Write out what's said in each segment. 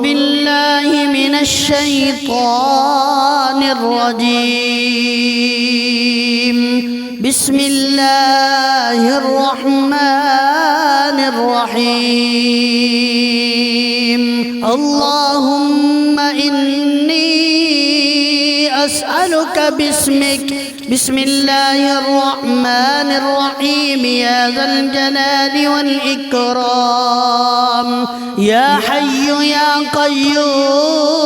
بالله من الشيطان الرجيم. بسم الله الرحمن الرحيم. اللهم إني أسألك باسمك. بسم الله الرحمن الرحيم. يا ذا الجلال والإكرام. يا حي يا قيوم.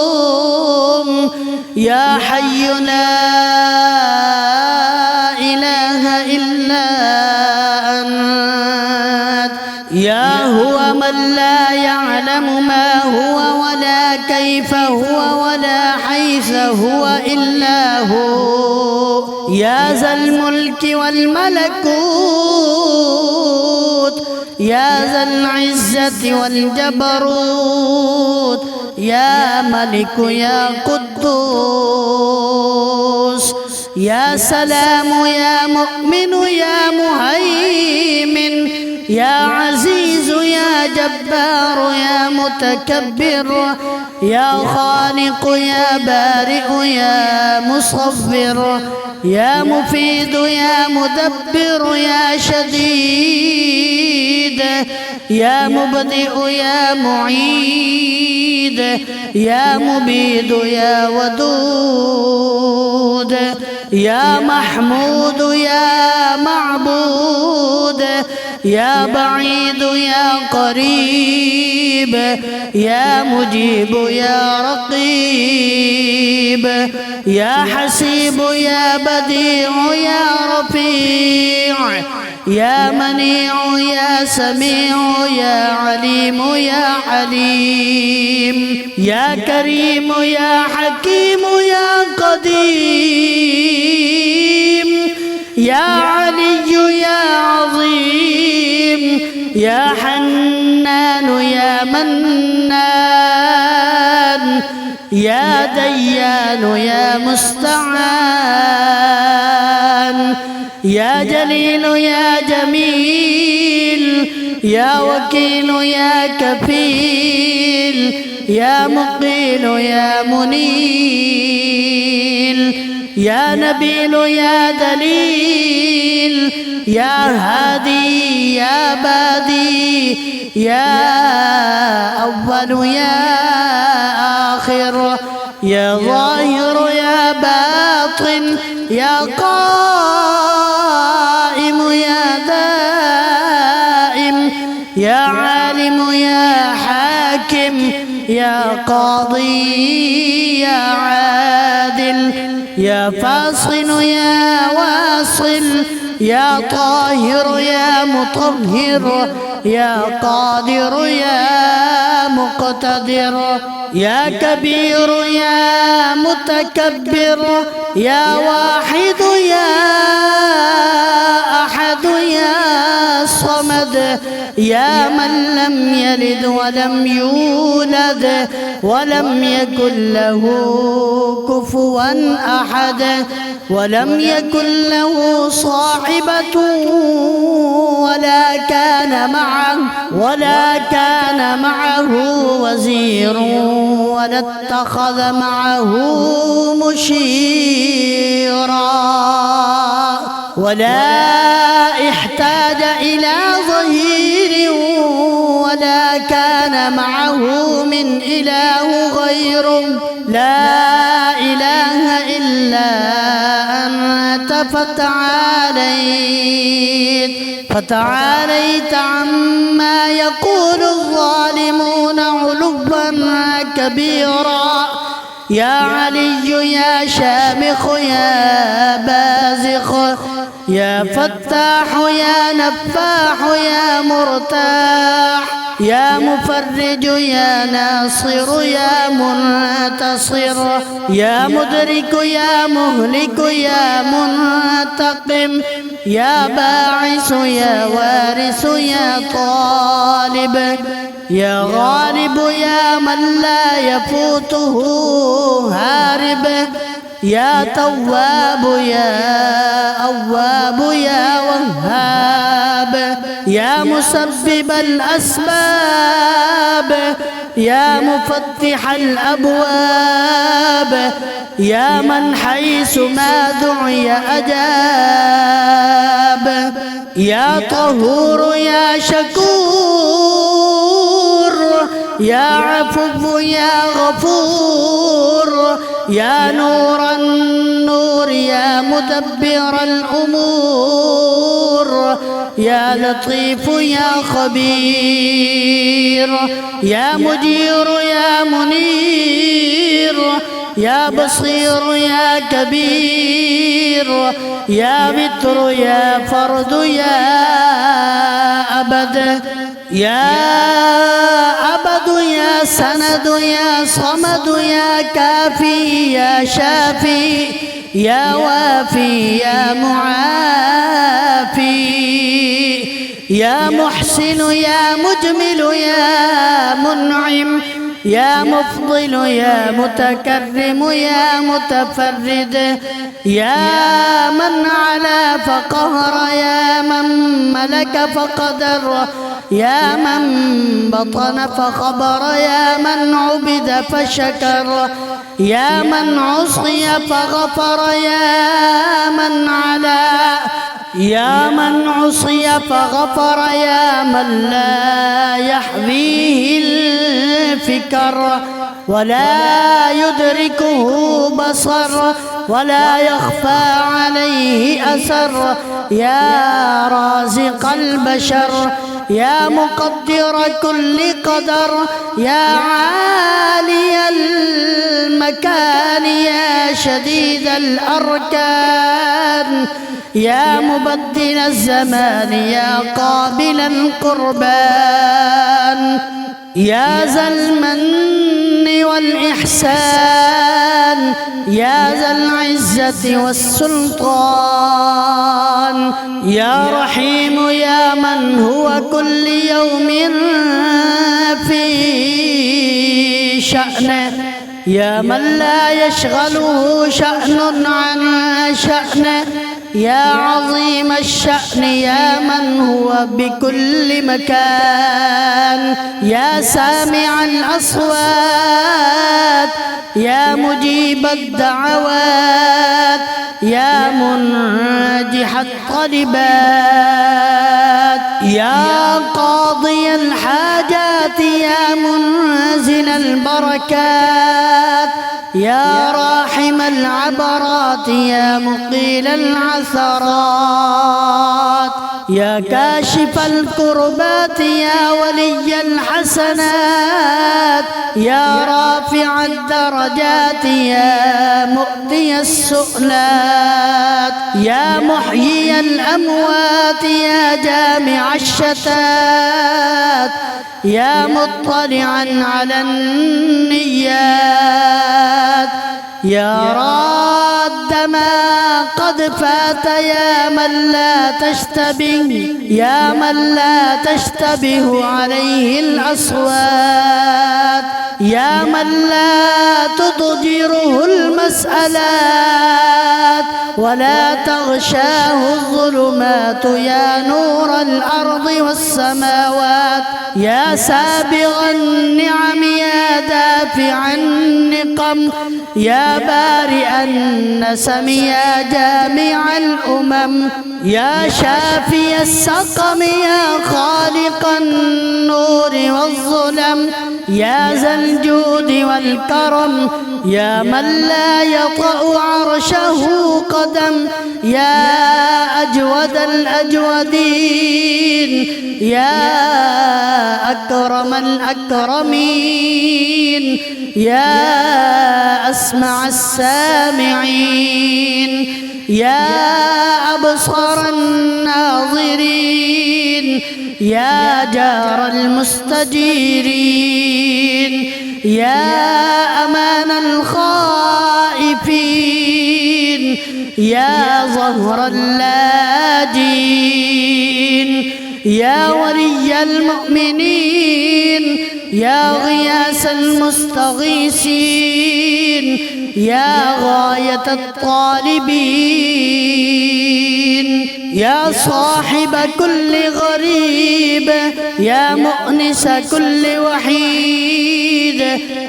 يا حي لا إله إلا أنت. يا هو من لا يعلم ما هو ولا كيف هو ولا حيث هو إلا هو. يا ذا الملك والملكوت. يا ذا العزة والجبروت. يا ملك يا قدوس. يا سلام يا مؤمن يا مهيمن. يا عزيز يا جبار يا متكبر. يا خالق يا بارئ يا مصور. يا مفيد يا مدبر يا شديد. يا مبدئ يا معيد. يا مبيد يا ودود. يا محمود يا معبود. يا بعيد يا قريب. يا مجيب يا رقيب. يا حسيب يا بديع يا رفيع. يا منيع يا سميع يا عليم يا حليم. يا كريم يا حكيم يا قديم. يا علي يا عظيم. يا حنان يا منان. يا ديان يا مستعان. يا جليل يا جميل. يا وكيل يا كفيل. يا مقيل يا منيل. يا نبيل يا دليل. يا هادي يا بادي. يا أول يا آخر. يا ظاهر يا باطن. يا قائم يا دائم. يا عالم يا حاكم. يا قاضي يا عادل. يا فاصل يا واصل. يا طاهر يا مطهر. يا قادر يا مقتدر. يا كبير يا متكبر. يا واحد يا أحد يا صمد. يا من لم يلد ولم يولد ولم يكن له كفوا أحد. ولم يكن له صاحبة ولا كان معه وزير ولا اتخذ معه مشيرا. ولا احتاج إلى ظهير ولا كان معه من إله غيره. لا إله إلا أنت فتعاليت عما يقول الظالمون علوا كبيرا. يا علي يا شامخ يا بازخ. يا فتاح يا نفاح يا مرتاح. يا مفرج يا ناصر يا منتصر. يا مدرك يا مهلك يا منتقم. يا باعث يا وارث يا طالب. يا غالب يا من لا يفوته هارب. يا تواب يا أواب يا وهاب. يا مسبب الأسباب يا مفتح الأبواب يا من حيث ما دعي أجاب يا طهور يا شكور يا عفو يا غفور يا نور النور يا مدبر الأمور يا لطيف يا خبير يا مجير يا منير يا بصير يا كبير يا بتر يا فرد يا أبد يا أبد يا سند يا صمد يا كافي يا شافي يا وافي يا معافي يا محسن يا مجمل يا منعم يا مفضل يا متكرم يا متفرد يا من علا فقهر يا من ملك فقدر يا من بطن فخبر يا من عبد فشكر يا من عصي فغفر يا من علا يا من عصي فغفر يا من لا يحويه الفكر ولا يدركه بصر ولا يخفى عليه أثر يا رازق البشر يا مقدر كل قدر يا عالي المكان يا شديد الأركان يا مبدل الزمان يا قابل القربان يا ذا المن والإحسان يا ذا العزة والسلطان يا رحيم يا من هو كل يوم في شأنه يا من لا يشغله شأن عن شأنه يا عظيم الشأن يا من هو بكل مكان يا سامع الأصوات يا مجيب الدعوات يا منجح الطلبات يا قاضي الحاجات يا منزل البركات يا راحم العبرات يا مقيل العثرات يا كاشف الكربات يا ولي الحسنات يا رافع الدرجات يا مؤتي السؤلات يا محيي الأموات يا جامع الشتات يا مطلعا على النيات يا راد ما قد فات يا من لا تشتبه يا من لا تشتبه عليه الأصوات يا من لا تضجره المسألات ولا تغشاه الظلمات يا نور الأرض والسماوات يا سابغ النعم يا دافع النقم يا بارئ النسم يا جامع الأمم يا شافي السقم يا خالق النور والظلم يا ذا الجود والكرم يا من لا يطأ عرشه قدم يا أجود الأجودين يا أكرم الأكرمين يا أسمع السامعين يا أبصر الناظرين يا جار المستجيرين يا أمان الخائفين يا ظهر اللاجين يا ولي المؤمنين يا غياث المستغيثين يا غاية الطالبين يا صاحب كل غريب، يا مؤنس كل وحيد،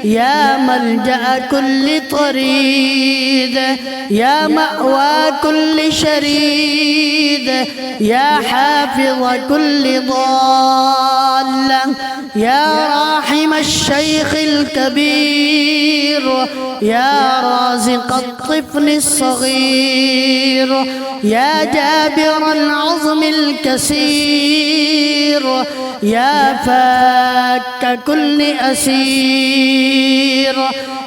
يا ملجأ كل طريد، يا مأوى كل شريد، يا حافظ كل ضال، يا راحم الشيخ الكبير، يا رازق الطفل الصغير، يا جابر العظم الكسير، يا فاك كل أسير،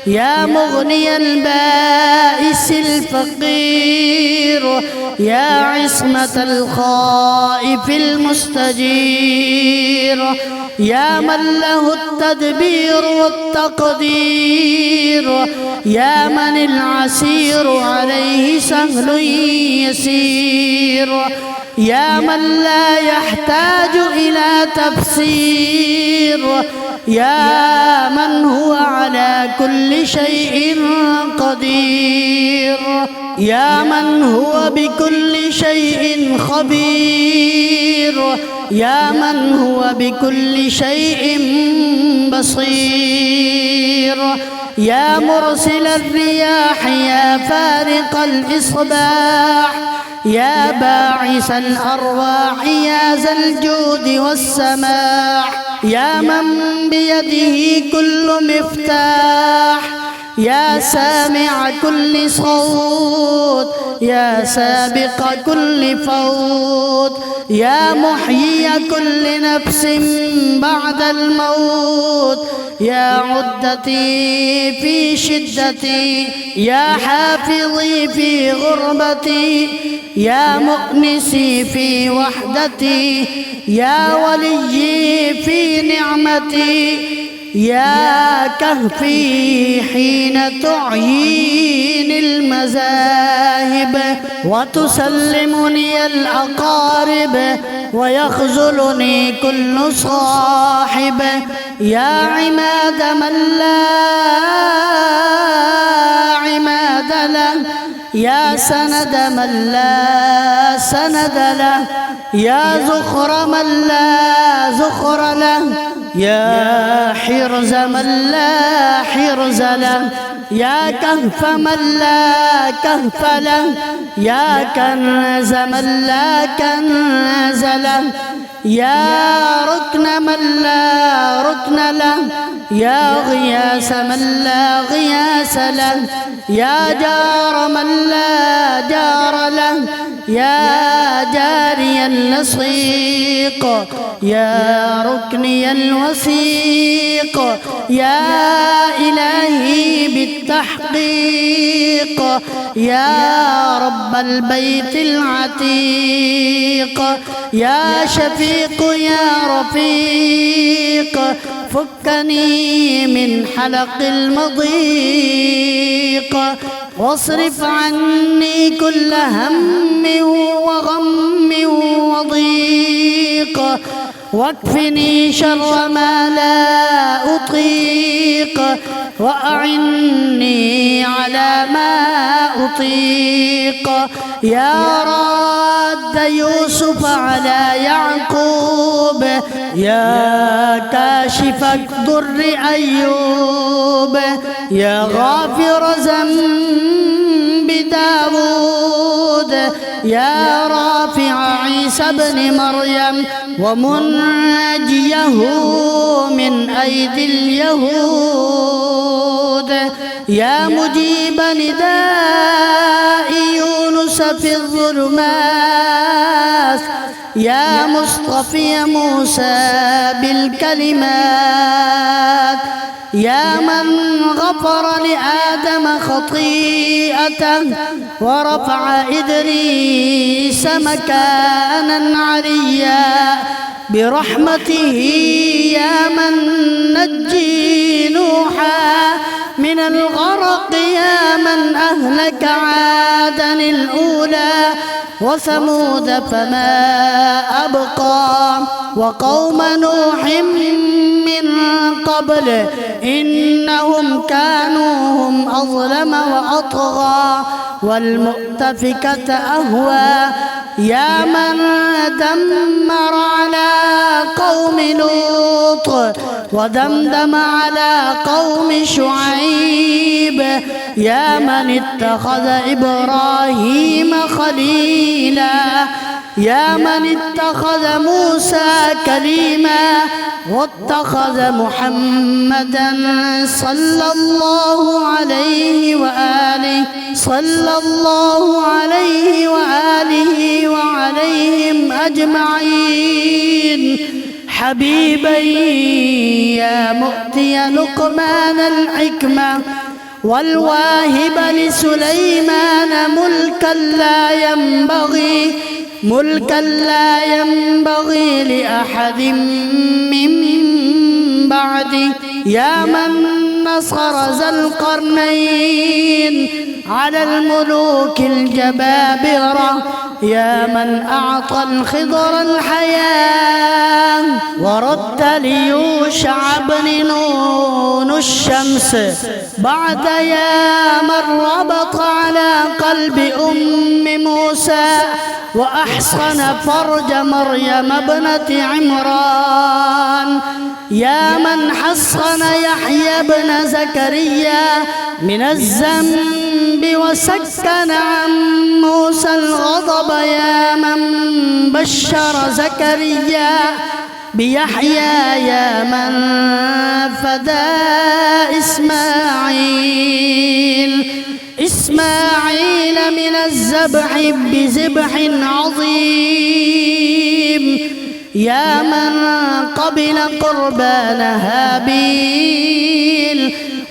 يا مغني البائس الفقير، يا عصمة الخائف المستجير، يا من له التدبير والتقدير، يا من العسير عليه سهل يسير، يا من لا يحتاج إلى تفسير، يا من هو على كل شيء قدير، يا من هو بكل شيء خبير، يا من هو بكل شيء بصير، يا مرسل الرياح، يا فارق الإصباح، يا باعث الأرواح، يا ذا الجود والسماح، يا من بيده كل مفتاح، يا سامع كل صوت، يا سابق كل فوت، يا محيي كل نفس بعد الموت، يا عدتي في شدتي، يا حافظي في غربتي، يا مؤنسي في وحدتي، يا وليي في نعمتي، يا كهفي حين تعيين المذاهب وتسلمني الأقارب ويخذلني كل صاحب، يا عماد من لا عماد له، يا سند من لا سند له، يا زخر من لا زخر له، يا حرز من لا حرز له، يا كهف من لا كهف له، يا كنز من لا كنز له، يا ركن من لا ركن له، يا غياس من لا غياس له، يا جار من لا جار له، يا جاري اللصيق، يا ركني الوثيق، يا إلهي بالتحقيق، يا رب البيت العتيق، يا شفيق يا رفيق، فكني من حلق المضيق، واصرف عني كل هم وغم وضيق، واكفني شر ما لا أطيق، وأعني على ما أطيق، يا راد يوسف على يعقوب، يا كاشف ضر أيوب، يا غافر ذنب داود، يا رافع عيسى ابن مريم ومنجيه من أيدي اليهود، يا مجيب نداء يونس في الظلمات، يا مصطفي موسى بالكلمات، يا من غفر لآدم خطيئته ورفع إدريس مكانا عليا برحمته، يا من نجي نوحا من الغرق، يا من أهلك عادا الأولى وثمود فما أبقى، وقوم نوح من قبل إنهم كانوا هم أظلم وأطغى، والمؤتفكة أهوى يا من دمر على قوم لوط ودمدم على قوم شعيب يا من اتخذ إبراهيم خليلا يا من اتخذ موسى كليما واتخذ محمدا صلى الله عليه وآله وعليهم أجمعين حبيبا يا مؤتي لقمان الحكمة والواهب لسليمان ملكا لا ينبغي لأحد من بعده يا من نصر ذا القرنين على الملوك الجبابرة يا من أعطى الخضر الحياة ورد ليوشع بن نون الشمس بعد يا من ربط على قلب أم موسى وأحصن فرج مريم ابنة عمران يا من حصن يحيى بن زكريا من الذنب وسكن عن موسى الغضب يا من بشر زكريا بيحيى يا من فدى إسماعيل من الذبح بذبح عظيم يا من قبل قربان هابيل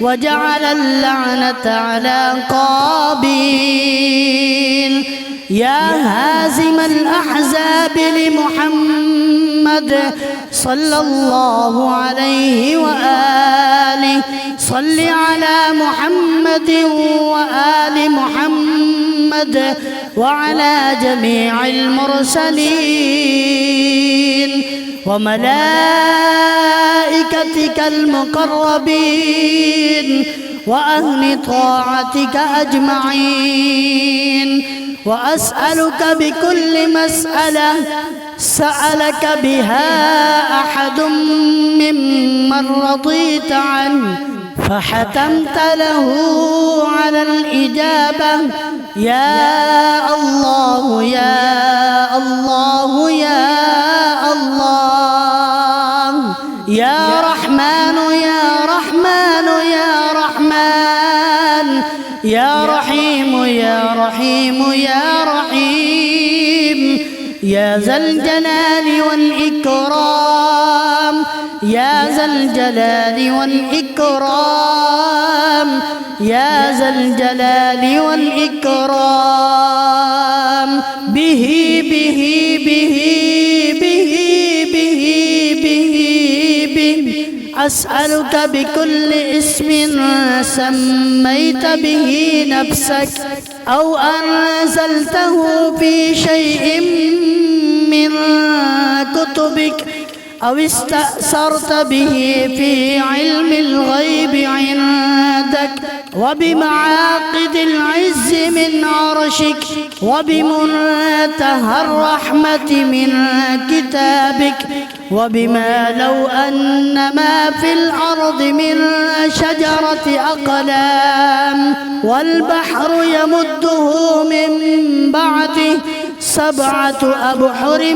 وجعل اللعنة على قابيل يا هازم الأحزاب لمحمد صلى الله عليه وآله صل على محمد وآل محمد وعلى جميع المرسلين وملائكتك المقربين وأهل طاعتك أجمعين وأسألك بكل مسألة سألك بها أحد ممن رضيت عنه فحتمت له على الإجابة يا الله يا الله يا الله يا رحمن يا رحمن يا رحمن يا رحيم يا رحيم يا رحيم يا ذا الجلال والإكرام يا ذا الجلال والإكرام يا ذا الجلال والإكرام به به به به به به به أسألك بكل اسم سميت به نفسك أو أنزلته في شيء من كتبك أو استأثرت به في علم الغيب عندك وبمعاقد العز من عرشك وبمنتهى الرحمة من كتابك وبما لو أن ما في الأرض من شجرة أقلام والبحر يمده من بعده 7 أبحر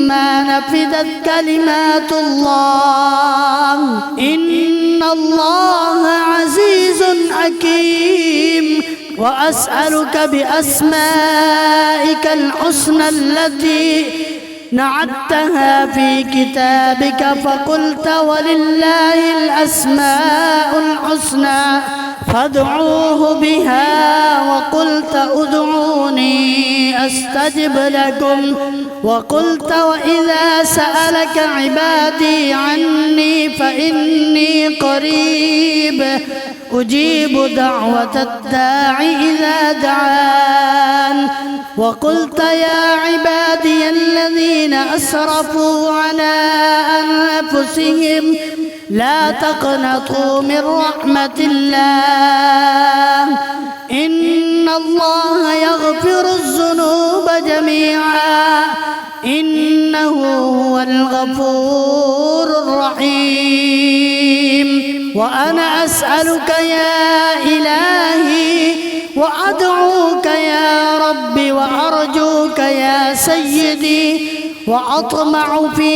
ما نفدت كلمات الله إن الله عزيز حكيم وأسألك بأسمائك الحسنى التي نعتها في كتابك فقلت ولله الأسماء الحسنى فادعوه بها وقلت ادعوني أستجب لكم وقلت وإذا سألك عبادي عني فإني قريب أجيب دعوة الداع إذا دعان وقلت يا عبادي الذين أسرفوا على أنفسهم لا تقنطوا من رحمة الله إن الله يغفر الذنوب جميعا إنه هو الغفور الرحيم. وأنا أسألك يا إلهي وأدعوك يا ربي وأرجوك يا سيدي وأطمع في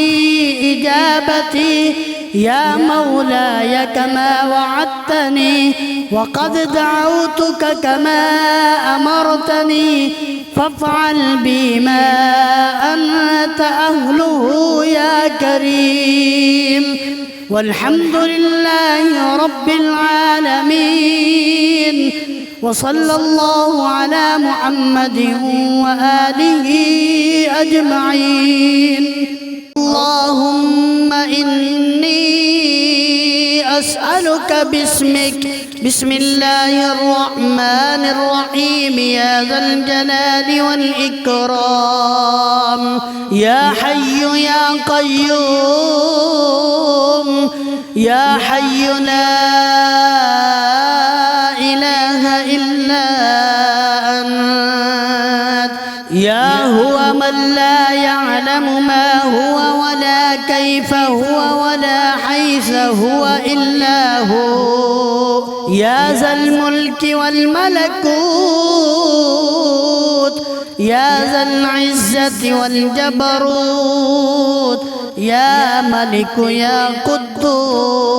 إجابتي يا مولاي كما وعدتني، وقد دعوتك كما أمرتني، فافعل بي ما أنت أهله يا كريم. والحمد لله رب العالمين، وصلى الله على محمد وآله أجمعين. اللهم إني أسألك باسمك، بسم الله الرحمن الرحيم، يا ذا الجلال والإكرام، يا حي يا قيوم، يا حي لا إله إلا أنت، يا هو من لا يعلم ما هو ولا كيف هو ولا حيث هو إلا هو، يا ذا الملك والملكوت، يا ذا العزة والجبروت، يا ملك يا قدوس،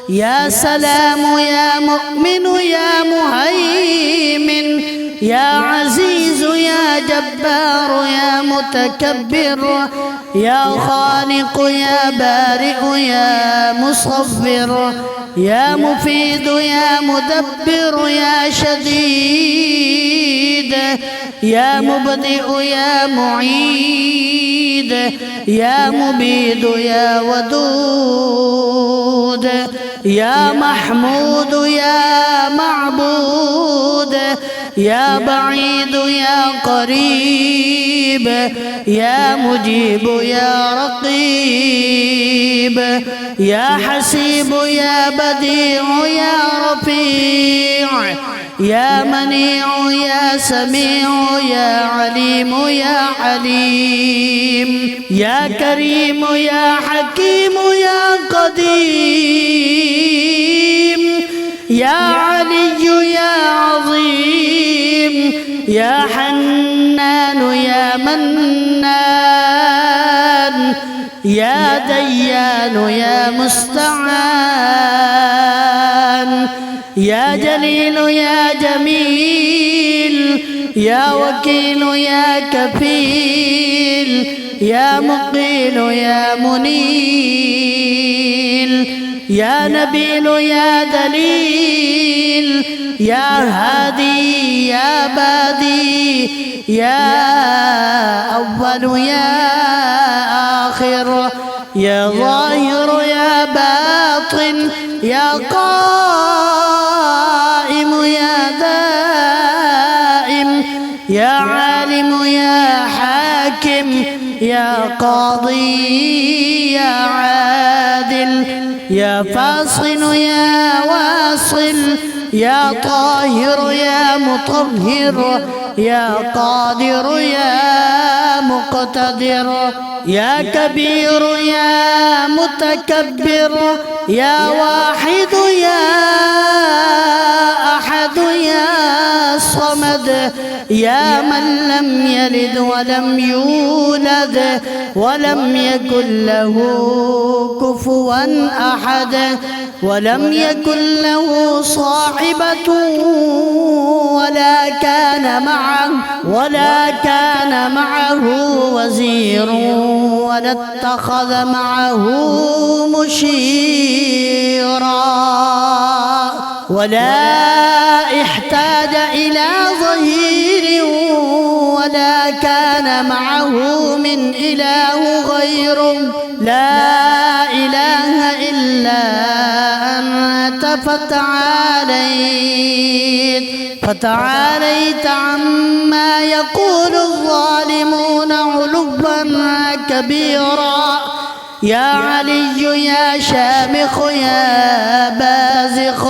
يا سلام يا مؤمن يا مهيمن، يا عزيز يا جبار يا متكبر، يا خالق يا بارئ يا مصور، يا مفيد يا مدبر يا شديد، يا مبدئ يا معيد، يا مبيد يا ودود، يا محمود يا معبود، يا بعيد يا قريب، يا مجيب يا رقيب، يا حسيب يا بديع يا رفيع، يا منيع يا سميع يا عليم يا حليم، يا كريم يا حكيم يا قديم، يا علي يا عظيم، يا حنان يا منان، يا ديان يا مستعان، يا جليل يا جميل، يا وكيل يا كفيل، يا مقيل يا منيل، يا نبيل يا دليل، يا هادي يا بادي، يا أول يا آخر، يا ظاهر يا باطن، يا قائم يا دائم، يا عالم يا حاكم، يا قاضي يا عادل، يا فاصل يا واصل، يا طاهر يا مطهر، يا قادر يا مقتدر، يا كبير يا متكبر، يا واحد يا أحد يا صمد، يا من لم يلد ولم يولد ولم يكن له كفوا أحد، ولم يكن له صاحبة ولا كان معه وزير ولا اتخذ معه مشيرا، ولا احتاج إلى ظهير ولا كان معه من إله غيره، لا إله إلا أنت فتعاليت عما يقول الظالمون علوا كبيرا، يا علي يا شامخ يا بازخ،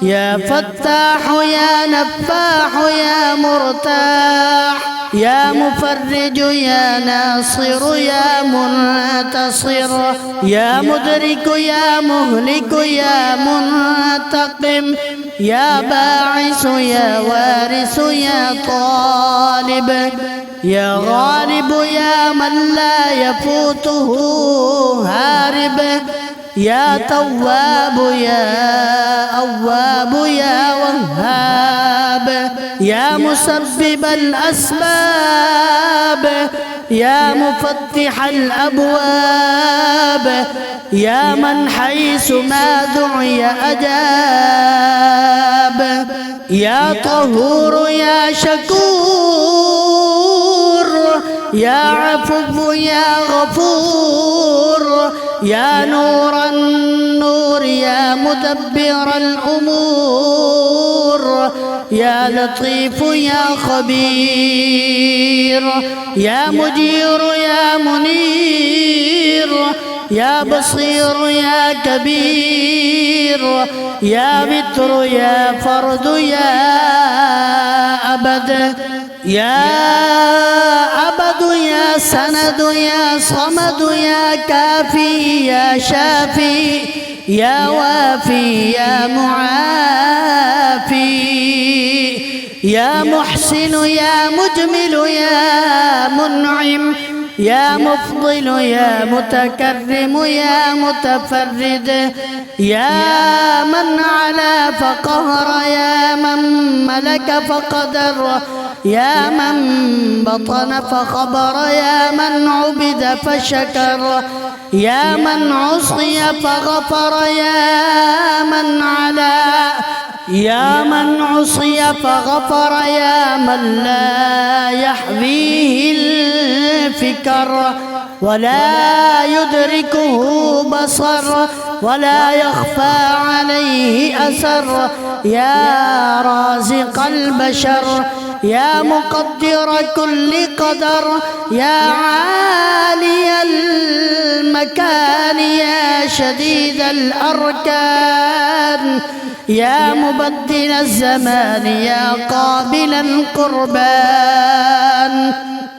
يا فتاح يا نفاح يا مرتاح يا مفرج يا ناصر يا منتصر يا مدرك يا مهلك يا منتقم يا باعث يا وارث يا طالب يا غالب يا من لا يفوته هارب يا تواب يا أواب يا وهاب يا مسبب الأسباب يا مفتح الأبواب يا من حيث ما دعي أجاب يا طهور يا شكور يا عفو يا غفور يا نور النور يا مدبر الأمور يا لطيف يا خبير يا مجير يا منير يا بصير يا كبير يا بتر يا فرد يا أبد يا أبد يا سند يا صمد يا كافي يا شافي يا وافي يا معافي يا محسن يا مجمل يا منعم يا مفضل يا متكرم يا متفرد يا من علا فقهر يا من ملك فقدر يا من بطن فخبر يا من عبد فشكر يا من عصي فغفر يا من علا يا من عصي فغفر يا من لا يحويه الفكر ولا يدركه بصر ولا يخفى عليه أثر يا رازق البشر يا مقدر كل قدر يا عالي المكان يا شديد الأركان يا مبدل الزمان يا قابل القربان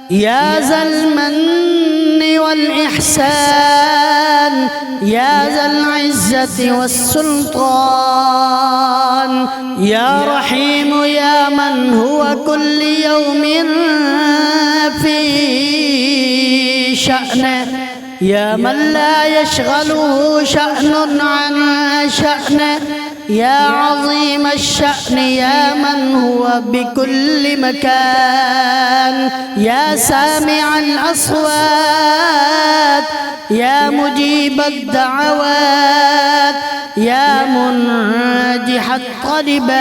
يا ذا المن والإحسان يا ذا العزة والسلطان يا رحيم يا من هو كل يوم في شأنه يا من لا يشغله شأن عن شأنه يا عظيم الشأن يا من هو بكل مكان يا سامع الأصوات يا مجيب الدعوات يا منجح الطلبات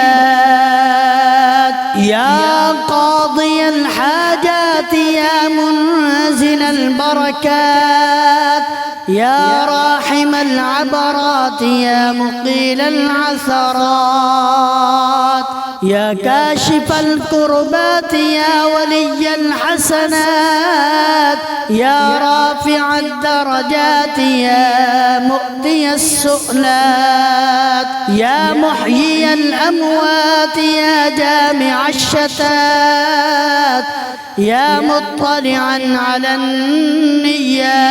يا قاضي الحاجات يا منزل البركات يا راحم العبرات يا مقيل العثرات يا كاشف الكربات يا ولي الحسنات يا رافع الدرجات يا مؤتي السؤلات يا محيي الأموات يا جامع الشتات يا مطلعا على النيات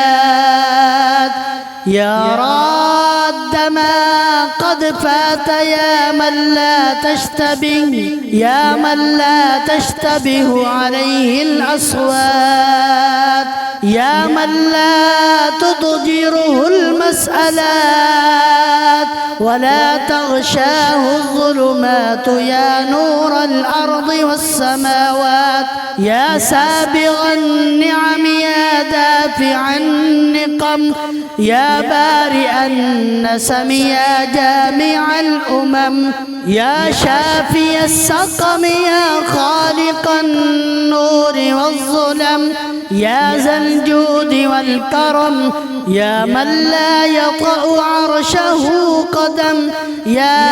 يا راد ما قد فات يا من لا تشتبه يا من لا تشتبه عليه الأصوات يا من لا تضجره المسألات ولا تغشاه الظلمات يا نور الأرض والسماوات يا سابغ النعم يا دافع النقم يا بارئ النسم يا جامع الأمم يا شافي السقم يا خالق النور والظلم يا ذا الجود والكرم يا من لا يطأ عرشه قدم يا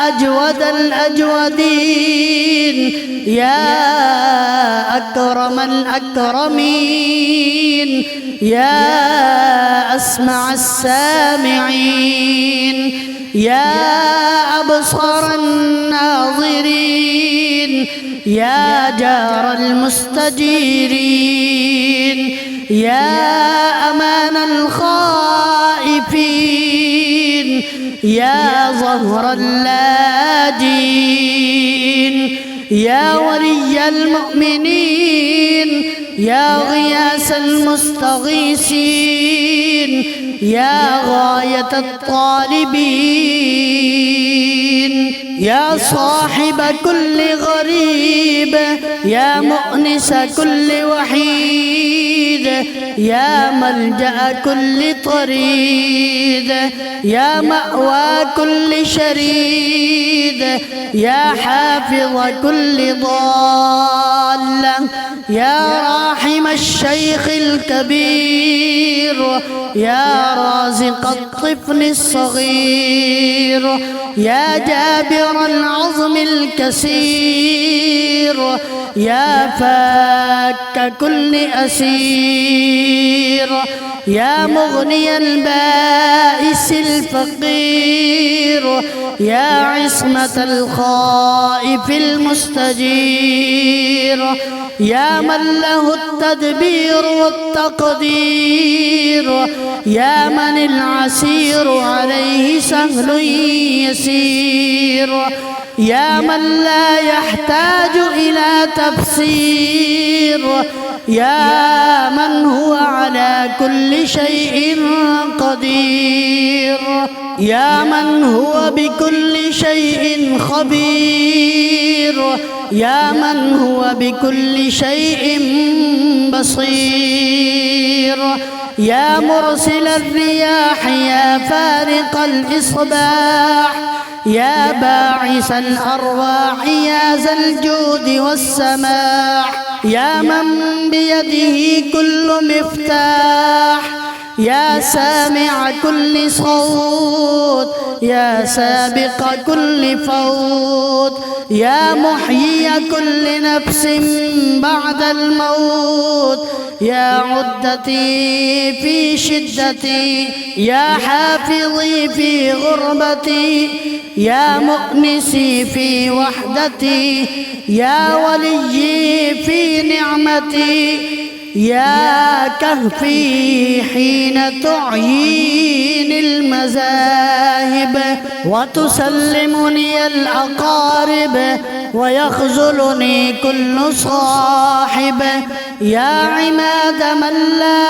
أجود الأجودين يا أكرم الأكرمين يا أسمع السامعين، يا أبصر الناظرين، يا جار المستجيرين، يا أمان الخائفين، يا ظهر اللاجين، يا ولي المؤمنين، يا غياث المستغيثين، يا غاية الطالبين، يا صاحب كل غريب، يا مؤنس كل وحيد، يا ملجأ كل طريد، يا مأوى كل شريد، يا حافظ كل ضال، يا راحم الشيخ الكبير، يا رازق الطفل الصغير، يا جابر العظم الكسير، يا فاك كل أسير، يا مغني البائس الفقير، يا عصمة الخائف المستجير، يا من له التدبير والتقدير، يا من العسير عليه سهل يسير، يا من لا يحتاج إلى تفسير، يا من هو على كل شيء قدير، يا من هو بكل شيء خبير، يا من هو بكل شيء بصير، يا مرسل الرياح، يا فارق الإصباح، يا باعث الأرواح، يا ذا الجود والسماح، يا من بيده كل مفتاح، يا سامع كل صوت، يا سابق كل فوت، يا محيي كل نفس بعد الموت، يا عدتي في شدتي، يا حافظي في غربتي، يا مؤنسي في وحدتي، يا وليي في نعمتي، يا كهفي حين تعيين المذاهب وتسلمني الأقارب ويخذلني كل صاحب، يا عماد من لا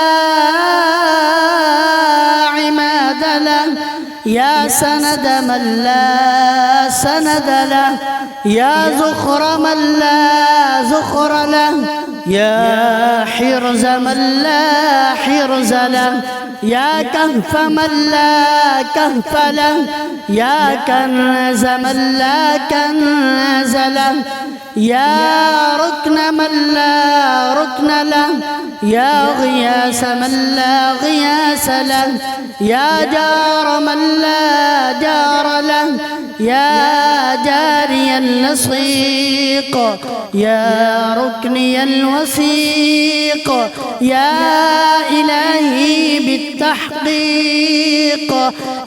عماد له، يا سند من لا سند له، يا زخر من لا زخر له، يا حرز من لا حرز له، يا كهف من لا كهف له، يا كنز من لا كنز له، يا ركن من لا ركن له، يا غياث من لا غياث له، يا جار من لا جار له، يا جاري اللصيق، يا ركني الوثيق، يا إلهي بالتحقيق،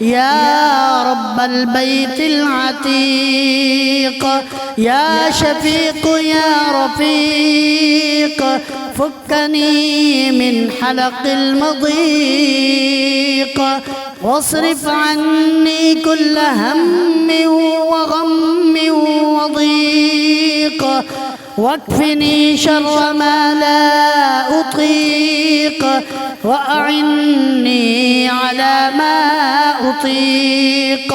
يا رب البيت العتيق، يا شفيق يا رفيق، فكني من حلق المضيق، واصرف عني كل هم وغم وضيق، واكفني شر ما لا أطيق، وأعني على ما أطيق،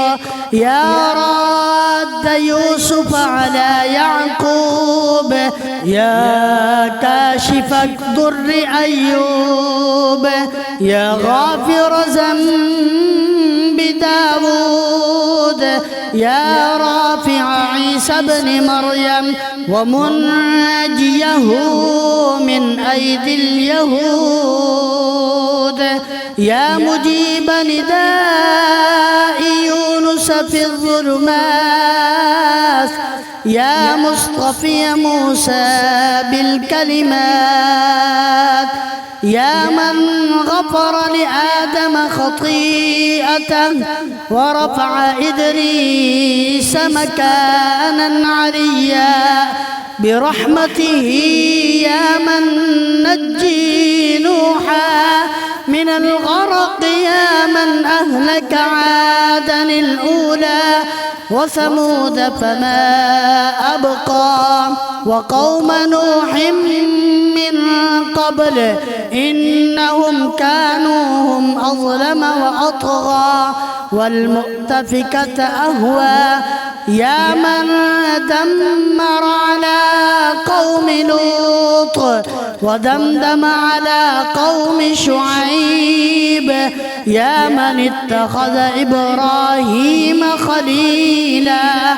يا راد يوسف على يعقوب، يا كاشف الضر أيوب، يا غافر ذنب داود، يا رافع عيسى بن مريم ومنجيه من أيدي اليهود، يا مجيب نداء يونس في الظلمات، يا مصطفي موسى بالكلمات، يا من غفر لآدم خطيئته ورفع إدريس مكانا عليا برحمته يا من نجي نوحا من الغرق يا من أهلك عادا الأولى وثمود فما أبقى وقوم نوح من قبل إنهم كانوا هم أظلم وأطغى والمؤتفكة أهوى يا من دمر على قوم لوط ودمدم على قوم شعيب يا من اتخذ إبراهيم خليلا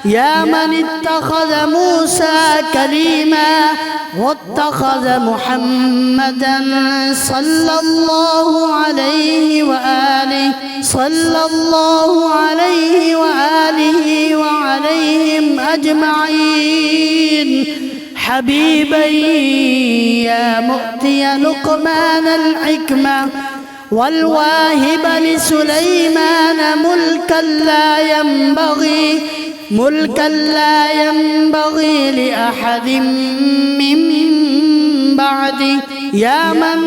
يا من اتخذ موسى كليما واتخذ محمدا صلى الله عليه وآله وعليهم أجمعين حبيبا يا مؤتي لقمان الحكمة والواهب لسليمان ملكا لا ينبغي لأحد من بعده يا من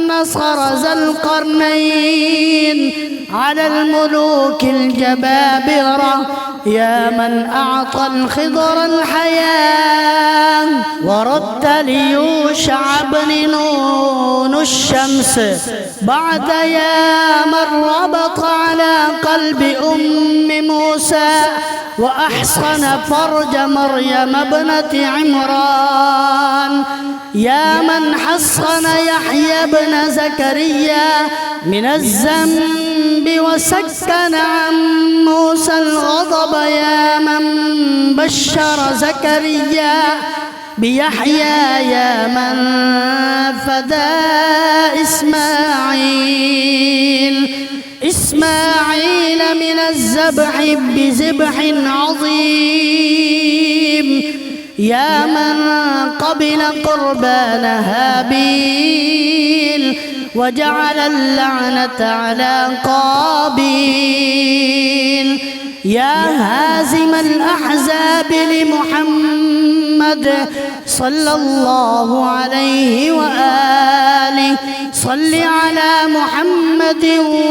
نصر ذا القرنين على الملوك الجبابرة يا من أعطى الخضر الحياة ورد ليوشع بن نون الشمس بعد يا من ربط على قلب أم موسى وأحصن فرج مريم ابنة عمران يا من حصن يحيى بن زكريا من الذنب وسكن عن موسى الغضب يا من بشر زكريا بيحيى يا من فدى إسماعيل من الذبح بذبح عظيم يا من قبل قربان هابيل وجعل اللعنة على قابيل يا هازم الأحزاب لمحمد صلى الله عليه وآله صل على محمد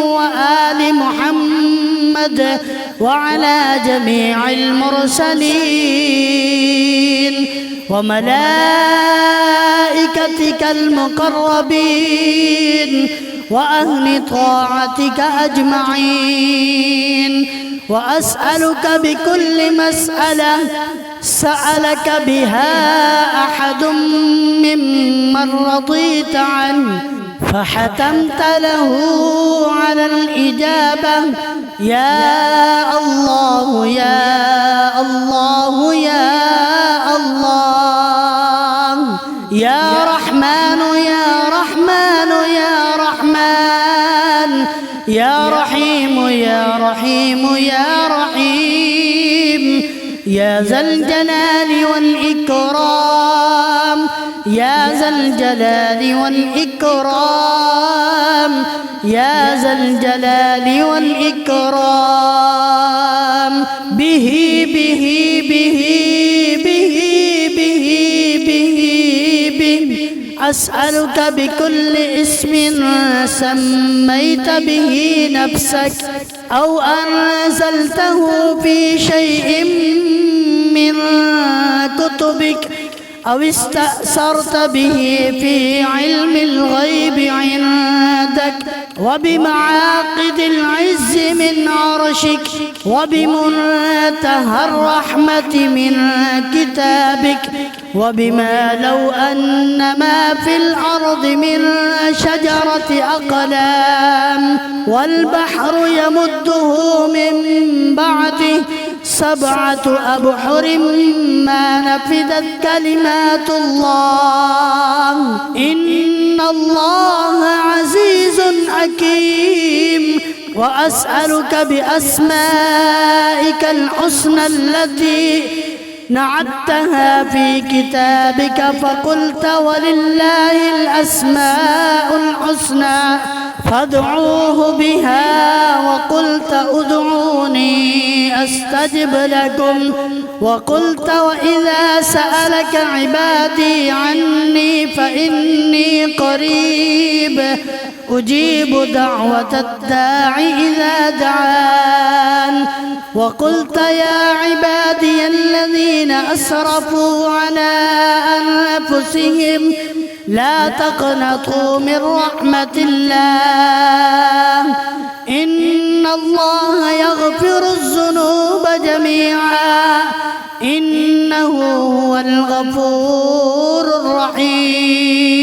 وآل محمد وعلى جميع المرسلين وملائكتك المقربين وأهل طاعتك أجمعين وأسألك بكل مسألة سألك بها أحد ممن رضيت عنه فحتمت له على الإجابة يا الله يا الله يا الله يا رحمن يا رحمن يا رحمن يا رحيم يا رحيم يا رحيم يا ذا الجلال والإكرام يا ذا الجلال والإكرام يا ذا الجلال والإكرام به به به به به به به أسألك بكل اسم سميت به نفسك أو أنزلته في شيء من كتبك أو استأثرت به في علم الغيب عندك وبمعاقد العز من عرشك وبمنتهى الرحمة من كتابك وبما لو أن ما في الأرض من شجرة أقلام والبحر يمده من بعده 7 أبحر ما نفدت كلمات الله إن الله عزيز حكيم وأسألك بأسمائك الحسنى التي نعتها في كتابك فقلت ولله الأسماء الحسنى فادعوه بها، وقلت ادعوني أستجب لكم، وقلت وإذا سألك عبادي عني فإني قريب أجيب دعوة الداع إذا دعان، وقلت يا عبادي الذين أسرفوا على أنفسهم لا تقنطوا من رحمة الله إن الله يغفر الذنوب جميعا إنه هو الغفور الرحيم.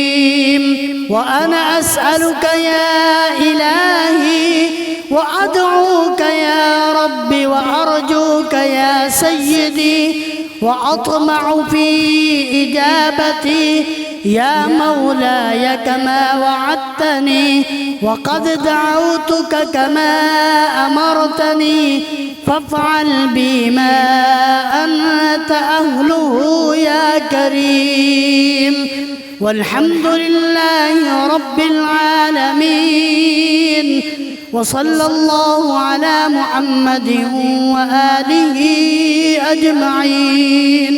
وأنا أسألك يا إلهي وأدعوك يا ربي وأرجوك يا سيدي وأطمع في إجابتي يا مولاي كما وعدتني، وقد دعوتك كما أمرتني، فافعل بي ما أنت أهله يا كريم. والحمد لله رب العالمين، وصلى الله على محمد وآله أجمعين.